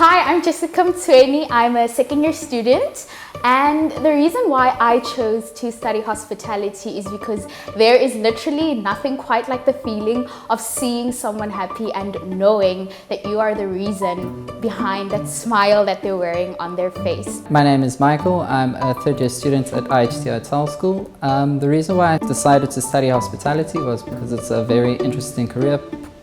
Hi, I'm Jessica Mtsweni. I'm a second year student, and the reason why I chose to study hospitality is because there is literally nothing quite like the feeling of seeing someone happy and knowing that you are the reason behind that smile that they're wearing on their face. My name is Michael. I'm a third year student at IHT Hotel School. The reason why I decided to study hospitality was because it's a very interesting career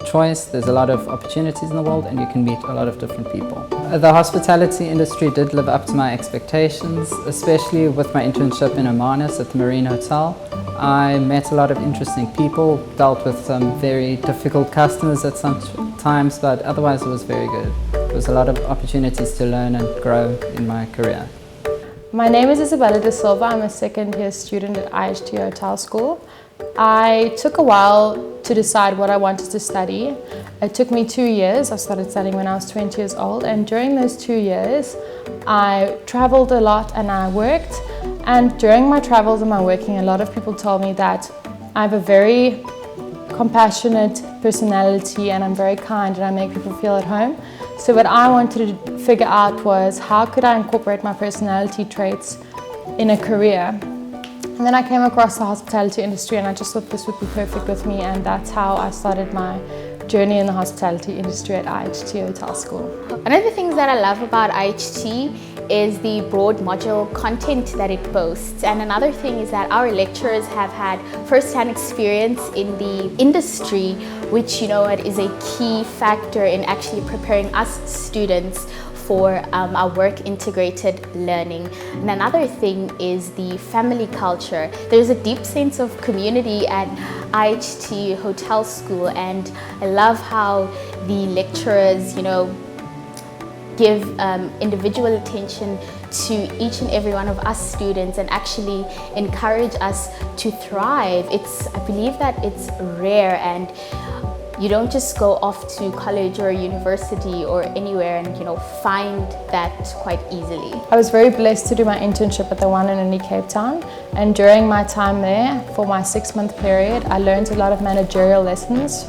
choice. There's a lot of opportunities in the world and you can meet a lot of different people. The hospitality industry did live up to my expectations, especially with my internship in Omanis at the Marine Hotel. I met a lot of interesting people, dealt with some very difficult customers at some times, but otherwise it was very good. There was a lot of opportunities to learn and grow in my career. My name is Isabella Silva. I'm a second year student at IHT Hotel School. I took a while to decide what I wanted to study. It took me 2 years. I started studying when I was 20 years old, and during those 2 years I traveled a lot and I worked. And during my travels and my working, a lot of people told me that I have a very compassionate personality and I'm very kind and I make people feel at home. So what I wanted to figure out was how could I incorporate my personality traits in a career. And then I came across the hospitality industry and I just thought this would be perfect with me, and that's how I started my journey in the hospitality industry at IHT Hotel School. One of the things that I love about IHT is the broad module content that it boasts. And another thing is that our lecturers have had first-hand experience in the industry, which it is a key factor in actually preparing us students for our work integrated learning. And another thing is the family culture. There's a deep sense of community at IHT Hotel School, and I love how the lecturers give individual attention to each and every one of us students and actually encourage us to thrive. I believe that it's rare, and you don't just go off to college or university or anywhere and find that quite easily. I was very blessed to do my internship at the one and only Cape Town, and during my time there, for my 6-month period, I learned a lot of managerial lessons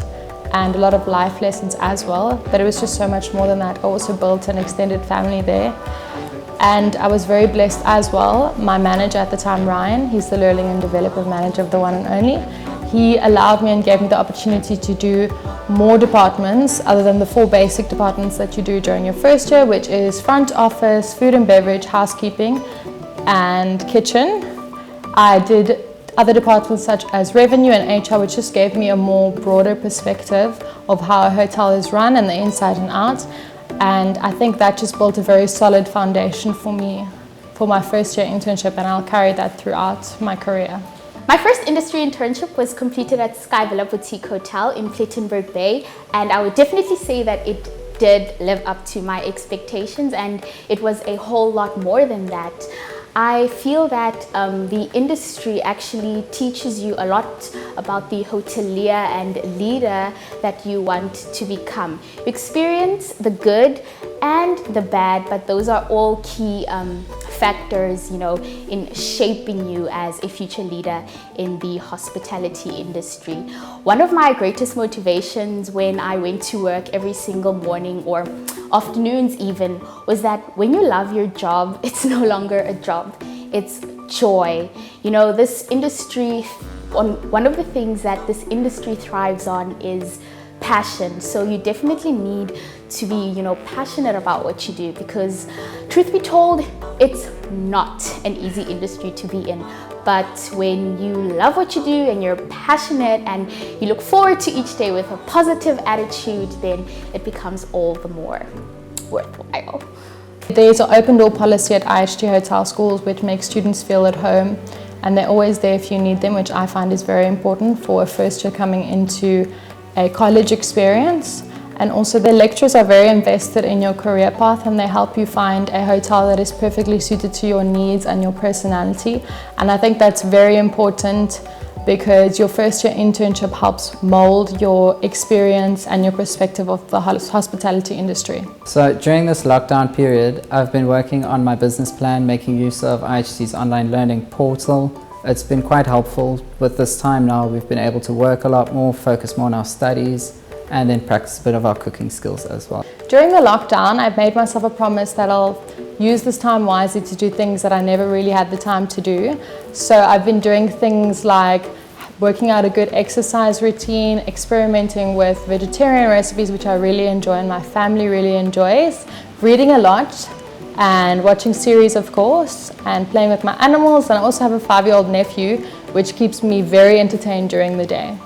and a lot of life lessons as well, but it was just so much more than that. I also built an extended family there, and I was very blessed as well. My manager at the time, Ryan, he's the learning and development manager of the one and only. He allowed me and gave me the opportunity to do more departments other than the 4 basic departments that you do during your first year, which is front office, food and beverage, housekeeping, and kitchen. I did other departments such as revenue and HR, which just gave me a more broader perspective of how a hotel is run and the inside and out. And I think that just built a very solid foundation for me for my first year internship, and I'll carry that throughout my career. My first industry internship was completed at Sky Villa Boutique Hotel in Plettenberg Bay, and I would definitely say that it did live up to my expectations, and it was a whole lot more than that. I feel that the industry actually teaches you a lot about the hotelier and leader that you want to become. You experience the good and the bad, but those are all key factors, in shaping you as a future leader in the hospitality industry. One of my greatest motivations when I went to work every single morning or afternoons even was that when you love your job, it's no longer a job, it's joy. This industry, one of the things that this industry thrives on is passion. So you definitely need to be, passionate about what you do, because truth be told, it's not an easy industry to be in. But when you love what you do and you're passionate and you look forward to each day with a positive attitude, then it becomes all the more worthwhile. There's an open door policy at IHT Hotel Schools which makes students feel at home, and they're always there if you need them, which I find is very important for a first year coming into a college experience. And also the lecturers are very invested in your career path, and they help you find a hotel that is perfectly suited to your needs and your personality. And I think that's very important, because your first year internship helps mold your experience and your perspective of the hospitality industry. So during this lockdown period, I've been working on my business plan, making use of IHT's online learning portal. It's been quite helpful. With this time now, we've been able to work a lot more, focus more on our studies, and then practice a bit of our cooking skills as well. During the lockdown, I've made myself a promise that I'll use this time wisely to do things that I never really had the time to do. So I've been doing things like working out a good exercise routine, experimenting with vegetarian recipes, which I really enjoy and my family really enjoys, reading a lot and watching series, of course, and playing with my animals. And I also have a 5-year-old nephew, which keeps me very entertained during the day.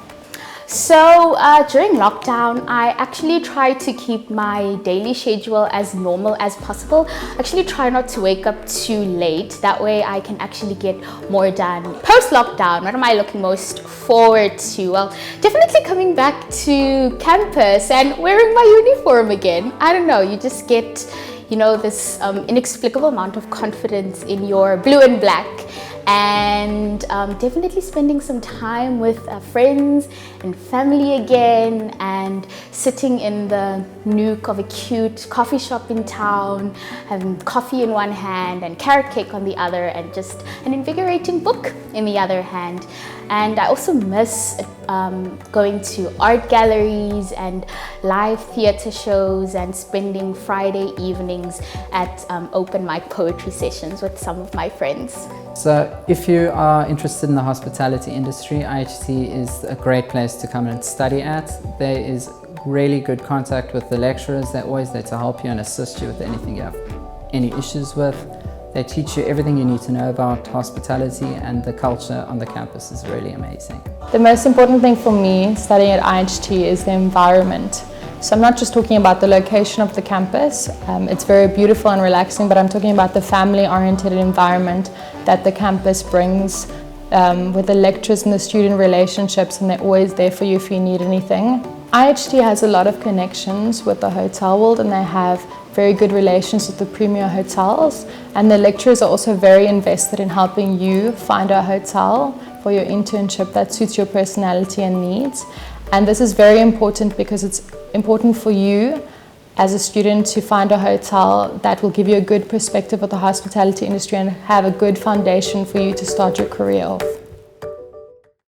So during lockdown, I actually try to keep my daily schedule as normal as possible. I actually try not to wake up too late. That way I can actually get more done. Post-lockdown, what am I looking most forward to? Well, definitely coming back to campus and wearing my uniform again. I don't know, you just get, you know, this inexplicable amount of confidence in your blue and black. And definitely spending some time with friends and family again, and sitting in the nook of a cute coffee shop in town, having coffee in one hand and carrot cake on the other, and just an invigorating book in the other hand. And I also miss going to art galleries and live theatre shows, and spending Friday evenings at open mic poetry sessions with some of my friends. So if you are interested in the hospitality industry, IHT is a great place to come and study at. There is really good contact with the lecturers. They're always there to help you and assist you with anything you have any issues with. They teach you everything you need to know about hospitality, and the culture on the campus is really amazing. The most important thing for me studying at IHT is the environment. So I'm not just talking about the location of the campus. It's very beautiful and relaxing, but I'm talking about the family-oriented environment that the campus brings, with the lecturers and the student relationships, and they're always there for you if you need anything. IHT has a lot of connections with the hotel world, and they have very good relations with the premier hotels, and the lecturers are also very invested in helping you find a hotel for your internship that suits your personality and needs. And this is very important because it's important for you as a student to find a hotel that will give you a good perspective of the hospitality industry and have a good foundation for you to start your career off.